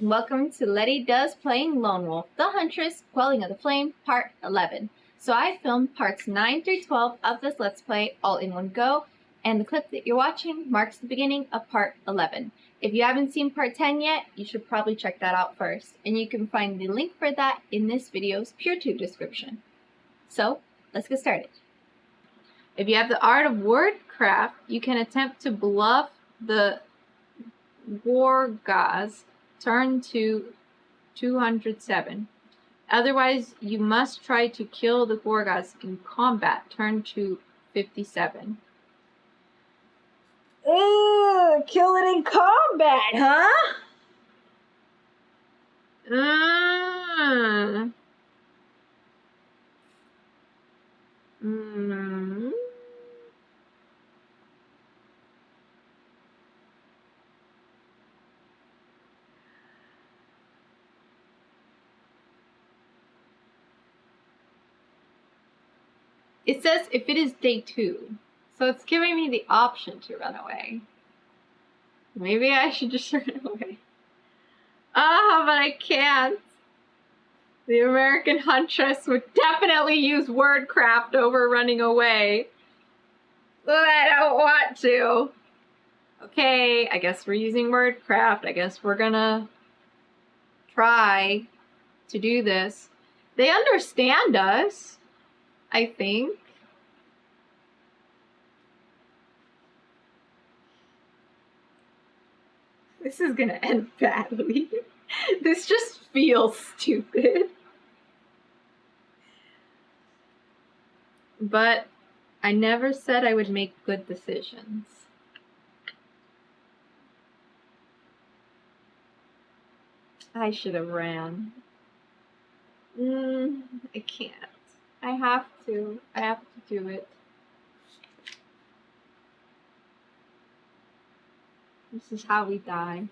Welcome to Lety Does Playing Lone Wolf, the Huntress, Quelling of the Flame, Part 11. So I filmed parts 9 through 12 of this Let's Play all in one go, and the clip that you're watching marks the beginning of Part 11. If you haven't seen Part 10 yet, you should probably check that out first, and you can find the link for that in this video's PeerTube description. So, let's get started. If you have the art of wordcraft, you can attempt to bluff the Giaks. Turn to 207. Otherwise, you must try to kill the Giaks in combat. Turn to 57. Ugh, kill it in combat, huh? It says if it is day 2, so it's giving me the option to run away. Maybe I should just run away. But I can't. The American Huntress would definitely use wordcraft over running away. But I don't want to. Okay, I guess we're using wordcraft. I guess we're gonna try to do this. They understand us, I think. This is gonna end badly. This just feels stupid. But I never said I would make good decisions. I should have ran. I can't. I have to do it. This is how we die.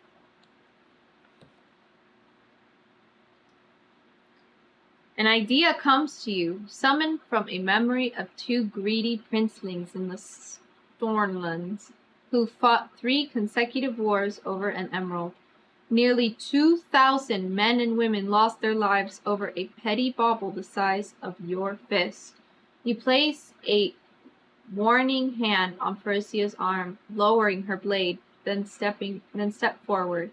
An idea comes to you, summoned from a memory of 2 greedy princelings in the Stormlands, who fought 3 consecutive wars over an emerald. Nearly 2,000 men and women lost their lives over a petty bauble the size of your fist. You place a warning hand on Farisia's arm, lowering her blade, then step forward.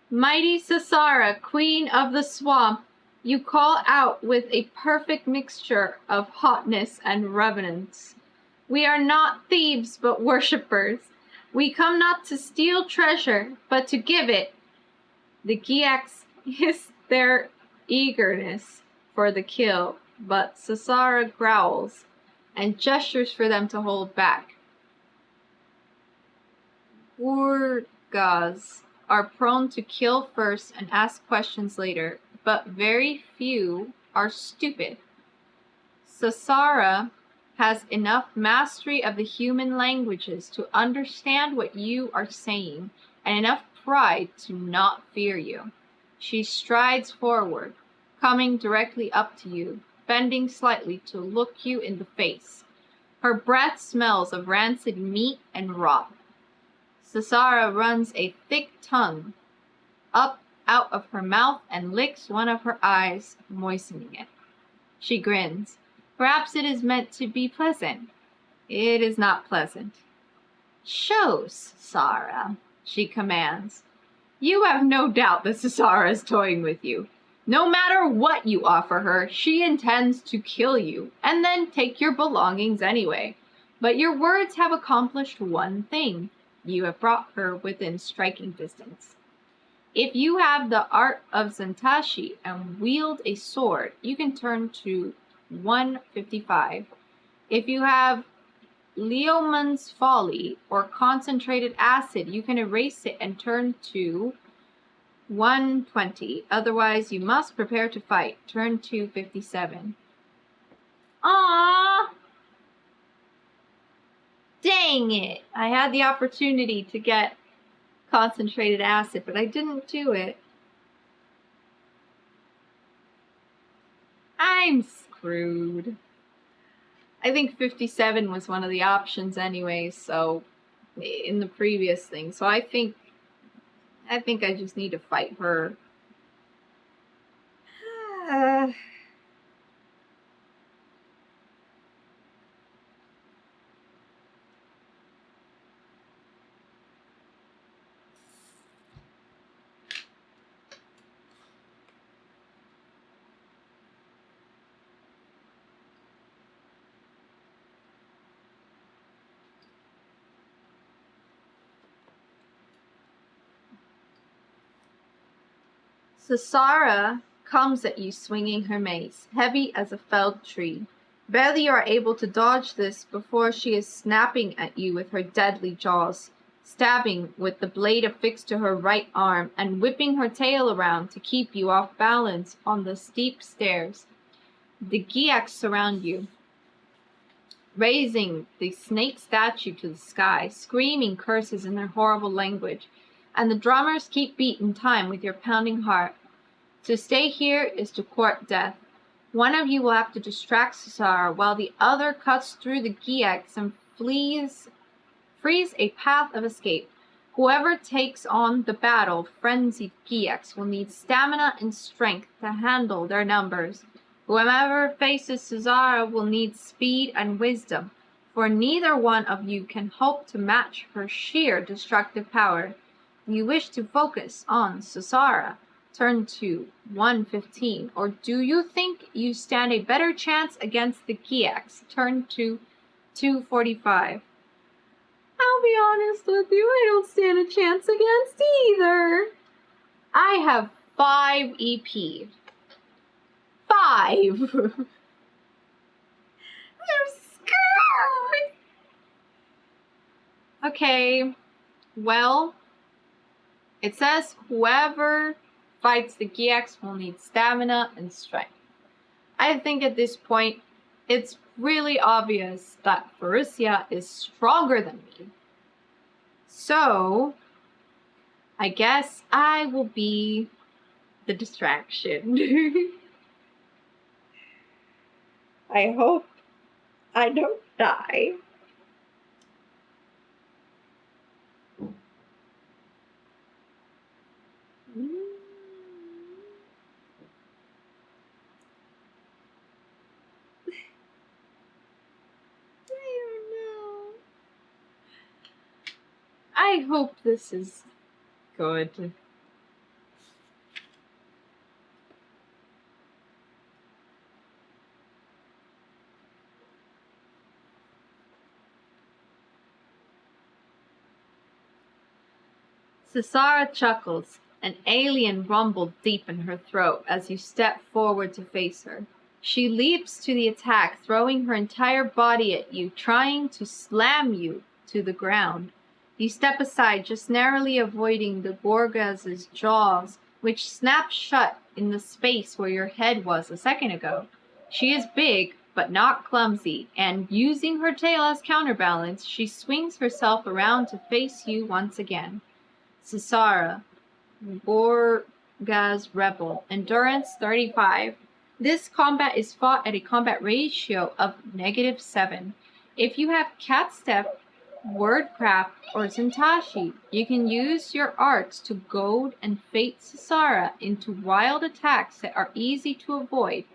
Mighty Sasara, Queen of the Swamp, you call out with a perfect mixture of hotness and reverence. We are not thieves, but worshippers. We come not to steal treasure, but to give it. The Giaks hiss their eagerness for the kill, but Sasara growls and gestures for them to hold back. Giaks are prone to kill first and ask questions later, but very few are stupid. Sasara has enough mastery of the human languages to understand what you are saying, and enough pride to not fear you. She strides forward, coming directly up to you, bending slightly to look you in the face. Her breath smells of rancid meat and rot. Sasara runs a thick tongue up out of her mouth and licks one of her eyes, moistening it. She grins. Perhaps it is meant to be pleasant. It is not pleasant. Shows, Sasara, she commands. You have no doubt that Sasara is toying with you. No matter what you offer her, she intends to kill you, and then take your belongings anyway. But your words have accomplished one thing. You have brought her within striking distance. If you have the art of Zentashi and wield a sword, you can turn to 155. If you have Leomund's Folly or concentrated acid, you can erase it and turn to 120. Otherwise, you must prepare to fight. Turn to 57. Aww! Dang it! I had the opportunity to get concentrated acid, but I didn't do it. I'm screwed. I think 57 was one of the options anyway, so in the previous thing. So I think I think I just need to fight her. Sasara comes at you swinging her mace, heavy as a felled tree. Barely you are able to dodge this before she is snapping at you with her deadly jaws, stabbing with the blade affixed to her right arm and whipping her tail around to keep you off balance on the steep stairs. The Giaks surround you, raising the snake statue to the sky, screaming curses in their horrible language, and the drummers keep beating time with your pounding heart. To stay here is to court death. One of you will have to distract Sasara while the other cuts through the Giaks and frees a path of escape. Whoever takes on the battle, frenzied Giaks will need stamina and strength to handle their numbers. Whoever faces Sasara will need speed and wisdom, for neither one of you can hope to match her sheer destructive power. You wish to focus on Sasara. Turn to 115, or do you think you stand a better chance against the Giaks? Turn to 245. I'll be honest with you, I don't stand a chance against either. I have 5 EP. 5! I'm scared! Okay, well, it says whoever fights the Giaks will need stamina and strength. I think at this point, it's really obvious that Farisia is stronger than me. So, I guess I will be the distraction. I hope I don't die. I hope this is good. Sasara chuckles. An alien rumbled deep in her throat as you step forward to face her. She leaps to the attack, throwing her entire body at you, trying to slam you to the ground. You step aside, just narrowly avoiding the Gorgaz's jaws, which snap shut in the space where your head was a second ago. She is big, but not clumsy, and using her tail as counterbalance, she swings herself around to face you once again. Sasara, Gorgaz Rebel, Endurance 35. This combat is fought at a combat ratio of -7. If you have Catstep, Wordcraft, or Zentashi, you can use your arts to goad and fate Sasara into wild attacks that are easy to avoid,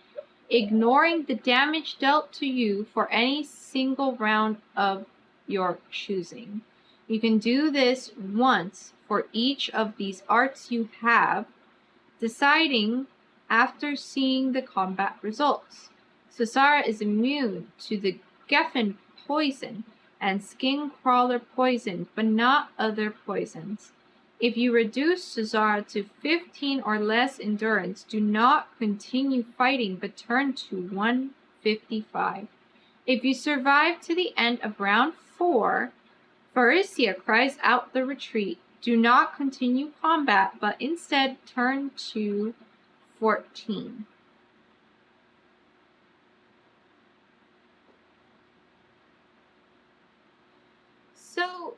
ignoring the damage dealt to you for any single round of your choosing. You can do this once for each of these arts you have, deciding after seeing the combat results. Sasara is immune to the Geffen poison and Skin Crawler poison, but not other poisons. If you reduce Sasara to 15 or less endurance, do not continue fighting but turn to 155. If you survive to the end of round 4, Farisia cries out the retreat. Do not continue combat, but instead turn to 14. So,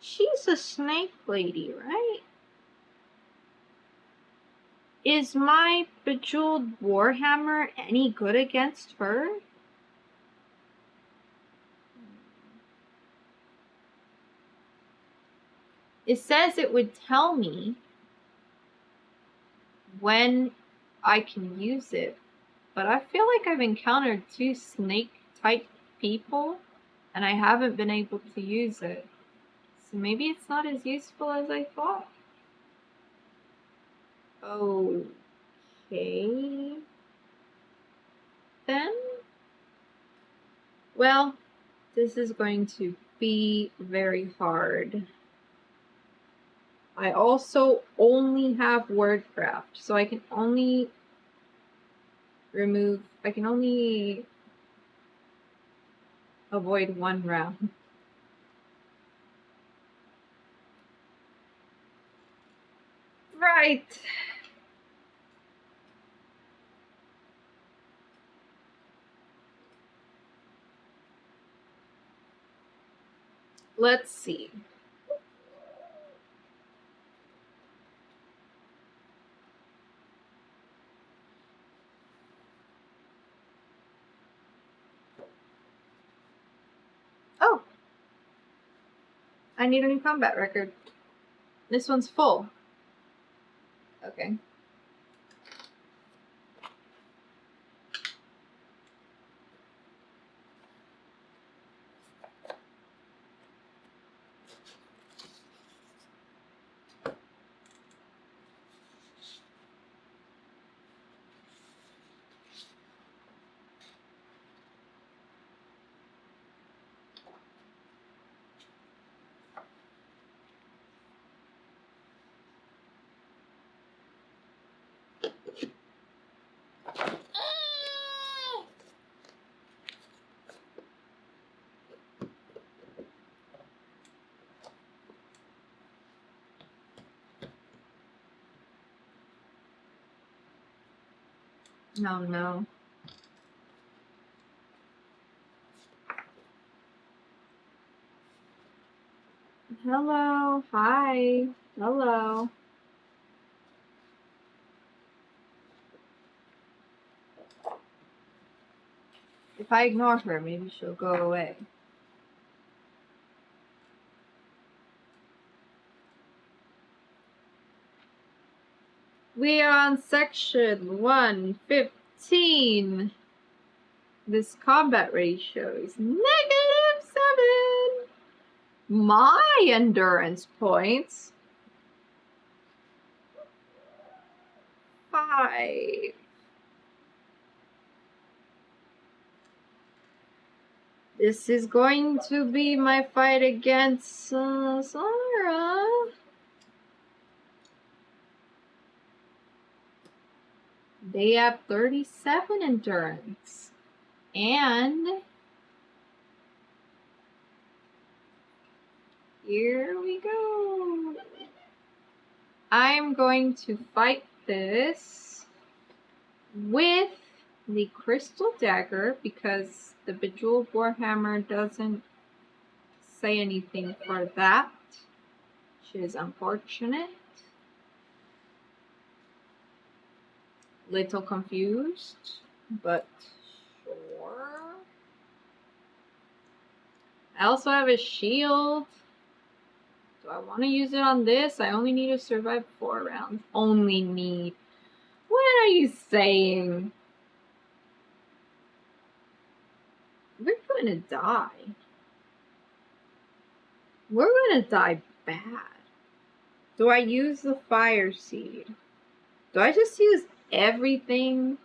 she's a snake lady, right? Is my bejeweled warhammer any good against her? It says it would tell me when I can use it, but I feel like I've encountered 2 snake-type people, and I haven't been able to use it. So maybe it's not as useful as I thought. Okay. Then? Well, this is going to be very hard. I also only have wordcraft, so I can only avoid 1 round. Right. Let's see. Oh! I need a new combat record. This one's full. Okay. Oh no. Hello. Hi. Hello. If I ignore her, maybe she'll go away. We are on section 115. This combat ratio is -7. My endurance points 5. This is going to be my fight against Zara. They have 37 endurance. And here we go. I'm going to fight this with the crystal dagger because the bejeweled warhammer doesn't say anything for that, which is unfortunate. Little confused, but sure. I also have a shield. Do I want to use it on this? I only need to survive 4 rounds. Only need. What are you saying? We're gonna die. We're gonna die bad. Do I use the fire seed? Do I just use everything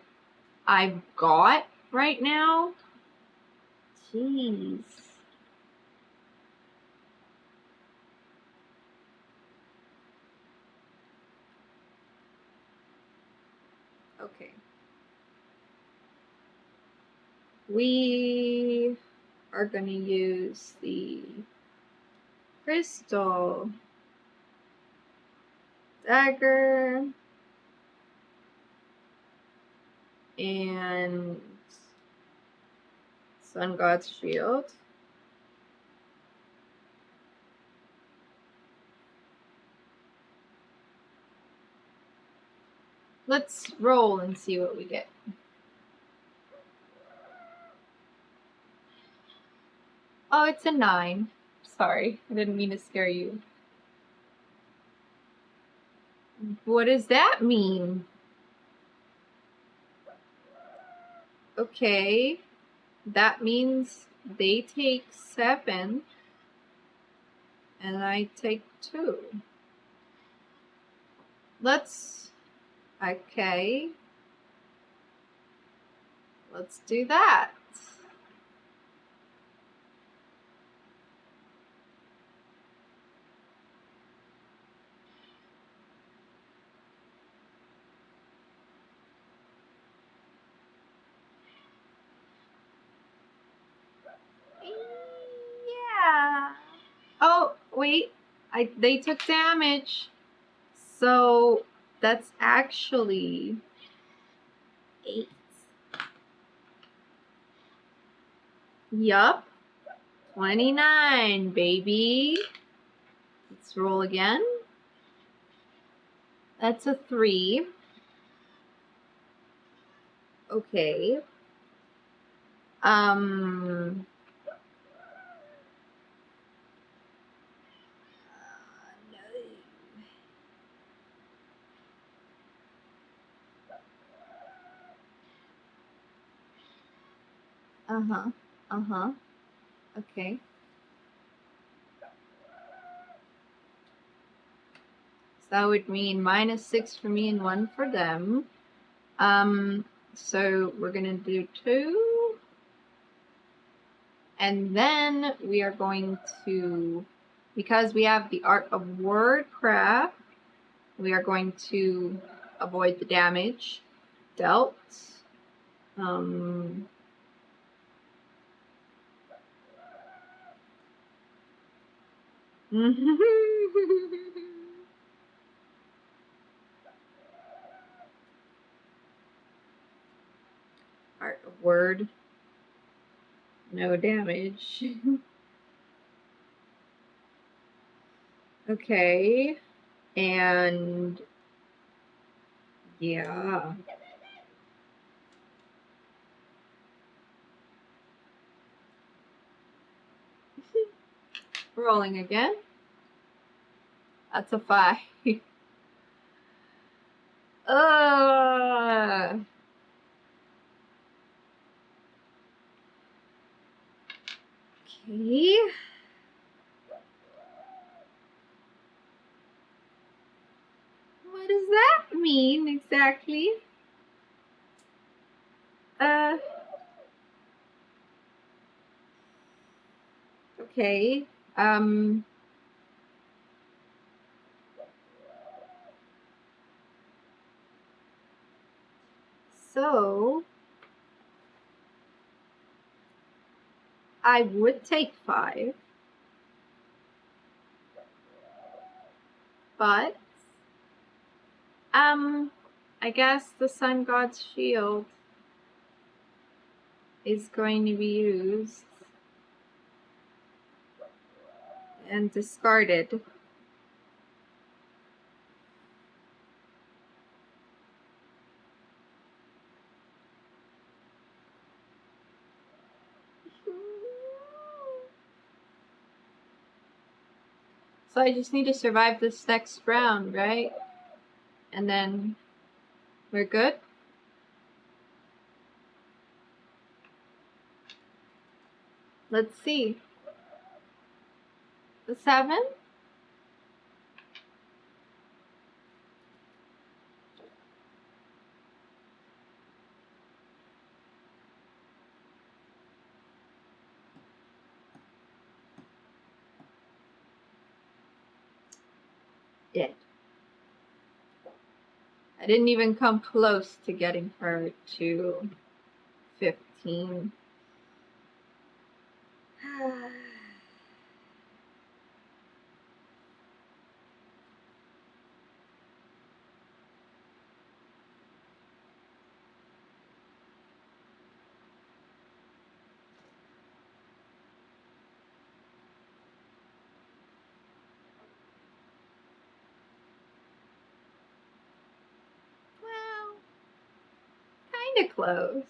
I've got right now? Jeez. Okay. We are going to use the crystal dagger and Sun God's shield. Let's roll and see what we get. Oh, it's a 9. Sorry, I didn't mean to scare you. What does that mean? Okay, that means they take 7 and I take 2. Okay, let's do that. Yeah. Oh, wait. They took damage. So that's actually 8. Yup. 29, baby. Let's roll again. That's a 3. Okay. No. Uh-huh. Uh-huh. Okay. So that would mean -6 for me and 1 for them. So we're gonna do 2. And then we are going to, because we have the art of wordcraft, we are going to avoid the damage dealt. Art of word, no damage. Okay, and yeah. Rolling again. That's a 5. Okay. What does that mean exactly? Okay. So I would take 5, but I guess the Sun God's shield is going to be used and discarded. So I just need to survive this next round, right? And then we're good? Let's see. The 7? Dead. I didn't even come close to getting her to 15. Well, kind of close.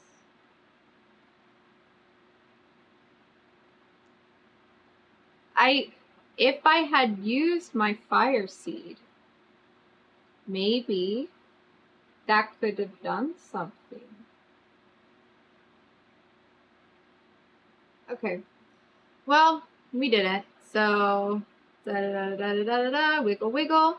If I had used my fire seed, maybe that could have done something. Okay. Well, we did it. So, da da da da da da da, wiggle wiggle.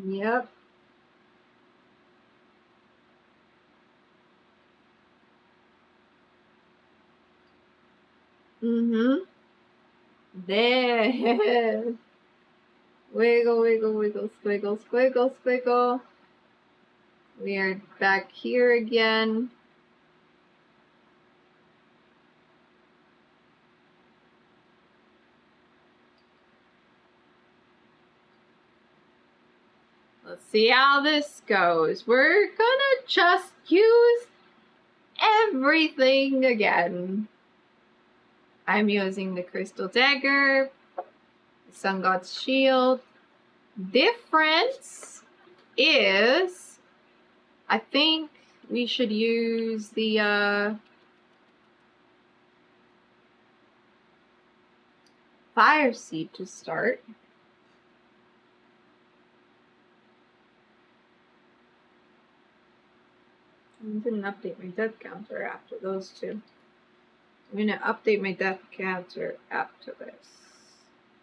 Yep. There. Wiggle, wiggle, wiggle, squiggle, squiggle, squiggle. We are back here again. Let's see how this goes. We're gonna just use everything again. I'm using the crystal dagger, the sun god's shield. Difference is, I think we should use the fire seed to start. I didn't update my death counter after those two. I'm gonna update my death counter after this.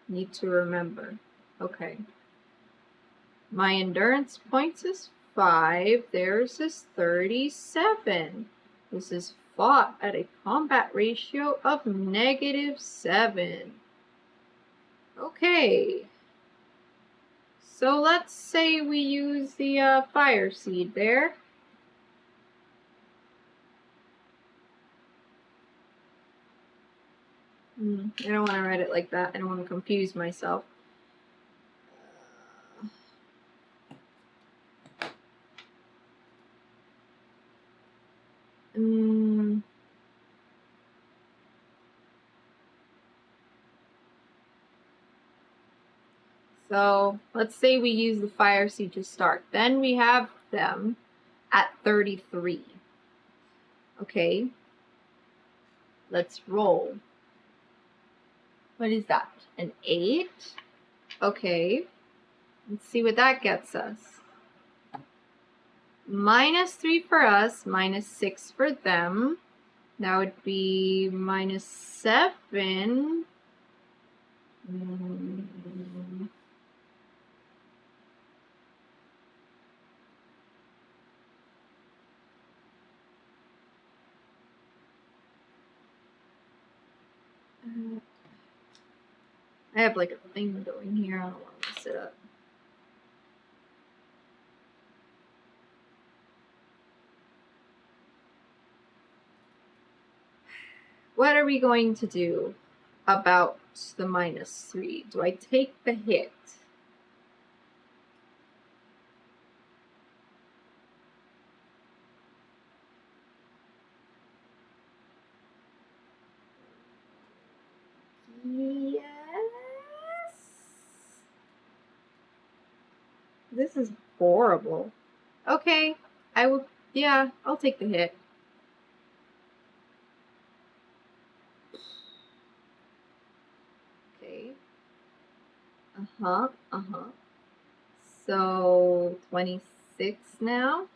Need to remember. Okay. My endurance points is 5. Theirs is 37. This is fought at a combat ratio of -7. Okay. So let's say we use the fire seed there. I don't want to write it like that. I don't want to confuse myself. So let's say we use the fire seed to start. Then we have them at 33. Okay. Let's roll. What is that? An 8? Okay. Let's see what that gets us. -3 for us, -6 for them. That would be -7. I have like a thing going here. I don't want to mess it up. What are we going to do about the -3? Do I take the hit? Yes. This is horrible. Okay, I will. Yeah, I'll take the hit. Okay. So 26 now.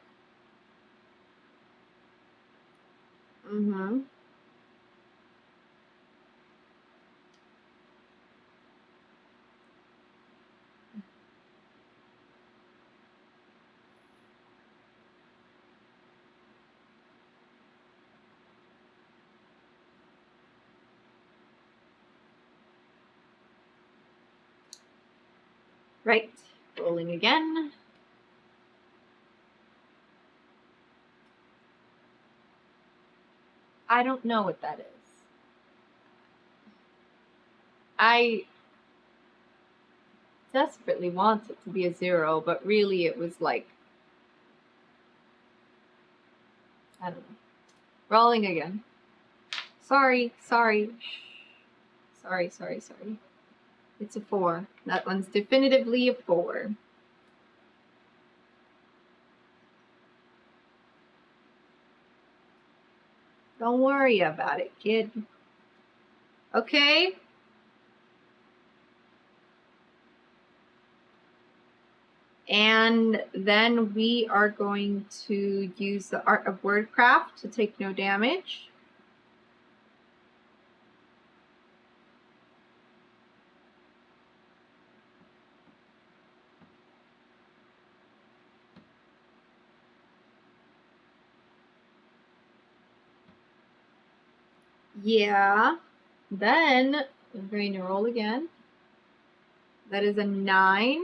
Right, rolling again. I don't know what that is. I desperately want it to be a 0, but really it was like, I don't know. Rolling again. Sorry. It's a 4. That one's definitively a 4. Don't worry about it, kid. Okay? And then we are going to use the Art of Wordcraft to take no damage. Yeah. Then I'm going to roll again. That is a 9.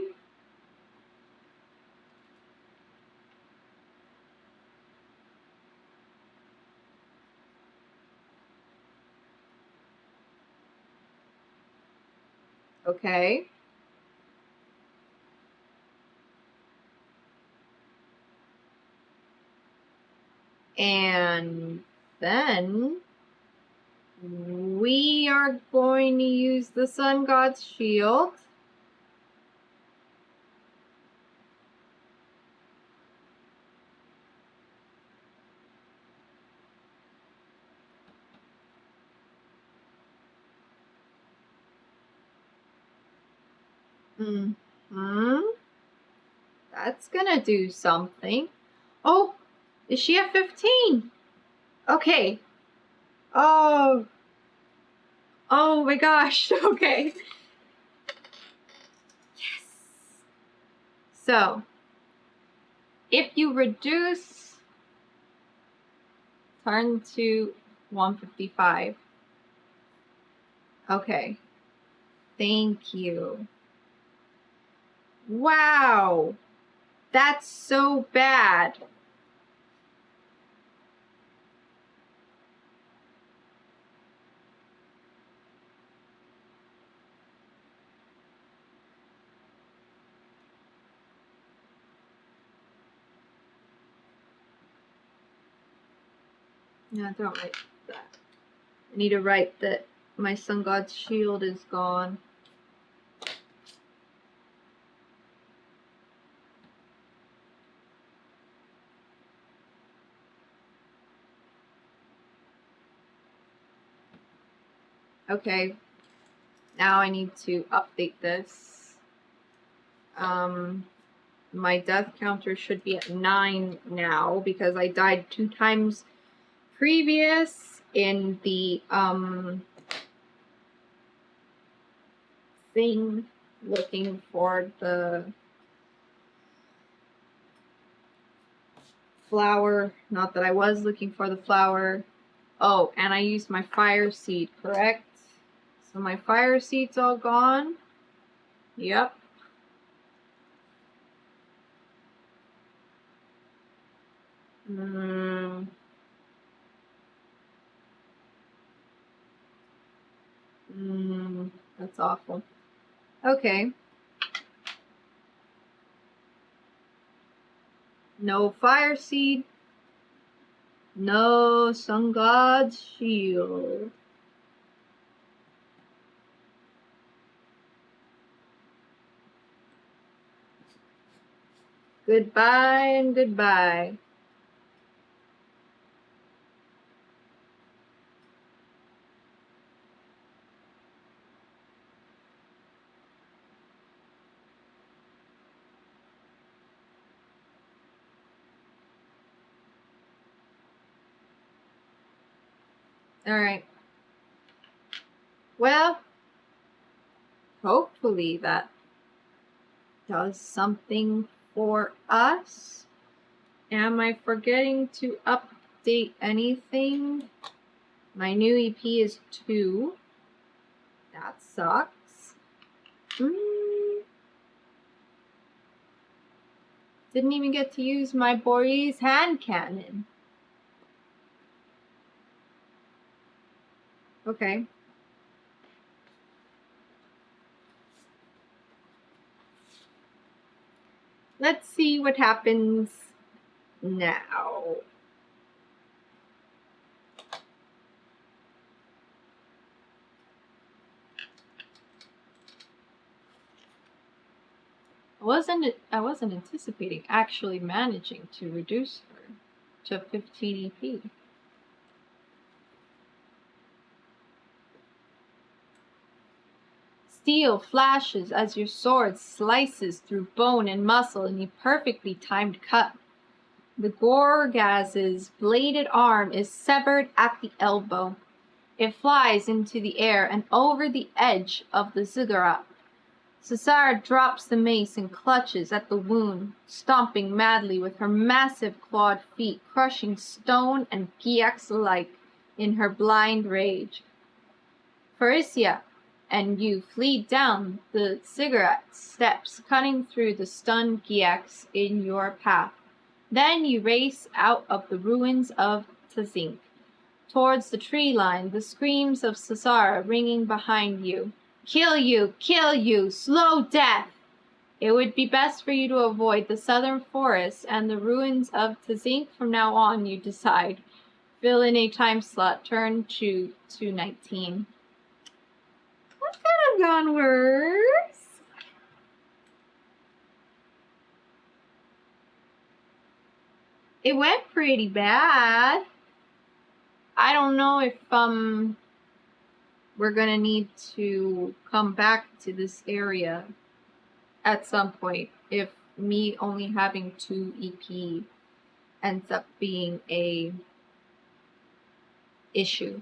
Okay. And then we are going to use the Sun God's Shield. That's gonna do something. Oh, is she at 15? Okay. Oh. Oh my gosh. Okay. Yes. So, if you reduce turn to 155. Okay. Thank you. Wow. That's so bad. No, don't write that. I need to write that my Sun God's Shield is gone. Okay. Now I need to update this. My death counter should be at 9 now because I died 2 times previous in the thing looking for the flower. Not that I was looking for the flower. Oh, and I used my fire seed, correct? So my fire seed's all gone. Yep. That's awful. Okay. No fire seed. No Sun God's Shield. Goodbye and goodbye. Alright. Well, hopefully that does something for us. Am I forgetting to update anything? My new EP is 2. That sucks. Didn't even get to use my Boree's hand cannon. Okay. Let's see what happens now. I wasn't anticipating actually managing to reduce her to 15 EP. Steel flashes as your sword slices through bone and muscle in a perfectly timed cut. The Gorgaz's bladed arm is severed at the elbow. It flies into the air and over the edge of the ziggurat. Cesara drops the mace and clutches at the wound, stomping madly with her massive clawed feet, crushing stone and Giaks alike in her blind rage. Farisia and you flee down the ziggurat steps, cutting through the stunned Giaks in your path. Then you race out of the ruins of Tzink, towards the tree line, the screams of Cesara ringing behind you. Kill you, slow death! It would be best for you to avoid the southern forest and the ruins of Tzink from now on, you decide. Fill in a time slot, turn to 219. That could have gone worse. It went pretty bad. I don't know if we're gonna need to come back to this area at some point if me only having 2 EP ends up being a issue.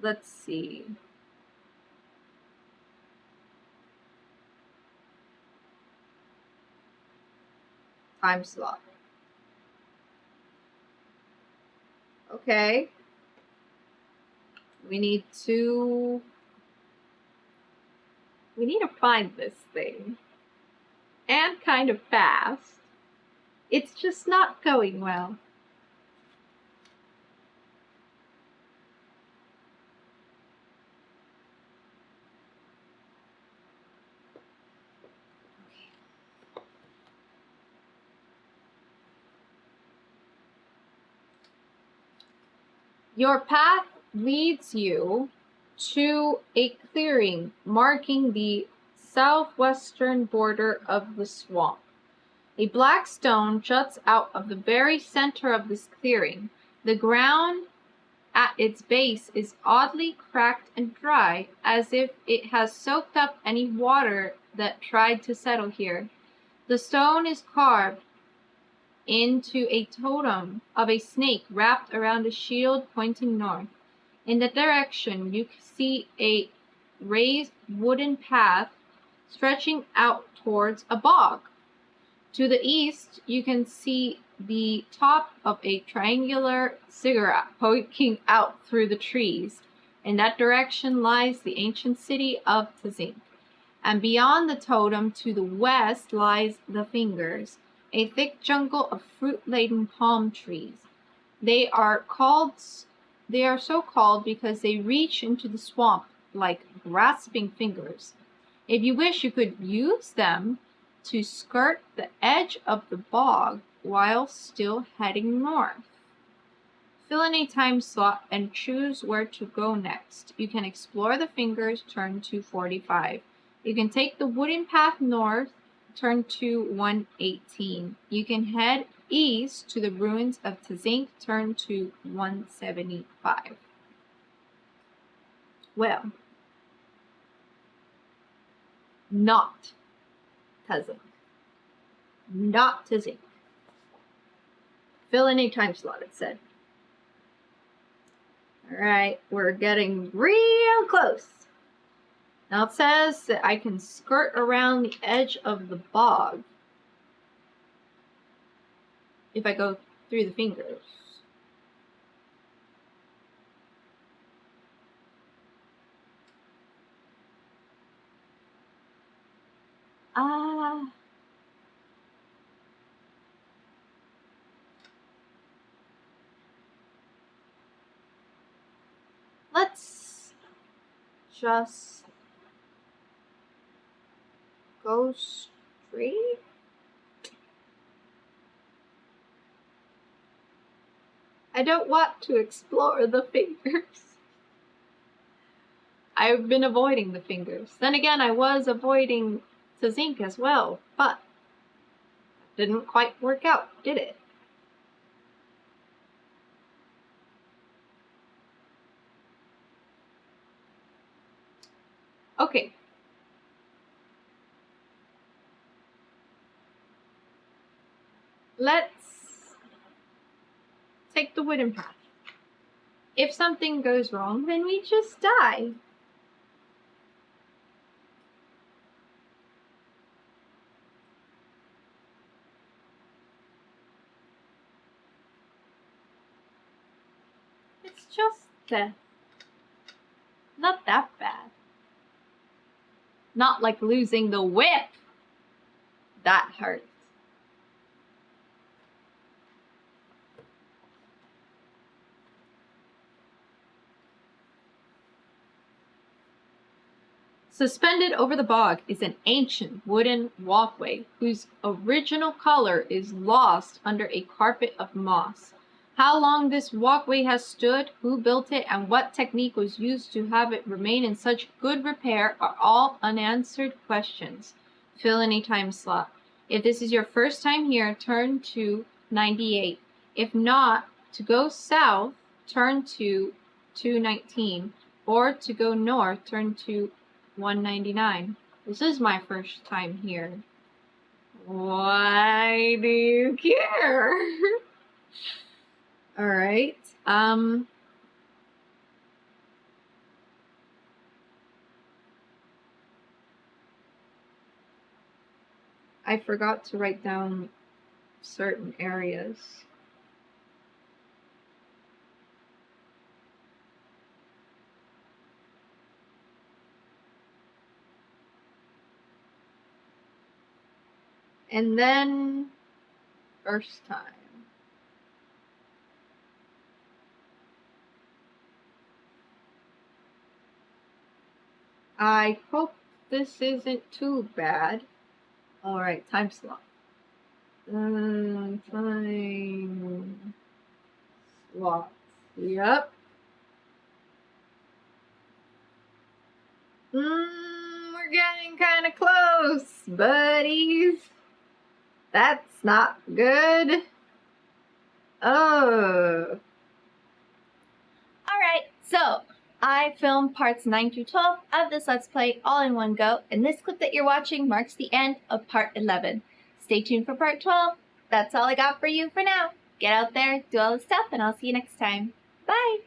Let's see. Time slot. Okay. We need to find this thing. And kind of fast. It's just not going well. Your path leads you to a clearing marking the southwestern border of the swamp. A black stone juts out of the very center of this clearing. The ground at its base is oddly cracked and dry, as if it has soaked up any water that tried to settle here. The stone is carved into a totem of a snake wrapped around a shield pointing north. In that direction, you see a raised wooden path stretching out towards a bog. To the east, you can see the top of a triangular ziggurat poking out through the trees. In that direction lies the ancient city of Tzink. And beyond the totem to the west lies the Fingers, a thick jungle of fruit-laden palm trees. They are so called because they reach into the swamp like grasping fingers. If you wish, you could use them to skirt the edge of the bog while still heading north. Fill in a time slot and choose where to go next. You can explore the Fingers, turn to 45. You can take the wooden path north, turn to 118. You can head east to the ruins of Tzink, turn to 175. Well, not Tzink. Not Tzink. Fill in a time slot, it said. Alright, we're getting real close. Now it says that I can skirt around the edge of the bog if I go through the Fingers. Let's just go straight. I don't want to explore the Fingers. I've been avoiding the Fingers. Then again, I was avoiding Tzink as well, but didn't quite work out, did it? Okay. Let's take the wooden path. If something goes wrong, then we just die. It's just death. Not that bad. Not like losing the whip. That hurts. Suspended over the bog is an ancient wooden walkway whose original color is lost under a carpet of moss. How long this walkway has stood, who built it, and what technique was used to have it remain in such good repair are all unanswered questions. Fill any time slot. If this is your first time here, turn to 98. If not, to go south, turn to 219. Or to go north, turn to 199. This is my first time here. Why do you care? All right. I forgot to write down certain areas. And then, first time. I hope this isn't too bad. Alright, time slot. Time slot. Yep. We're getting kind of close, buddies. That's not good. Oh. Alright, so I filmed parts 9 through 12 of this Let's Play all in one go, and this clip that you're watching marks the end of part 11. Stay tuned for part 12. That's all I got for you for now. Get out there, do all the stuff, and I'll see you next time. Bye!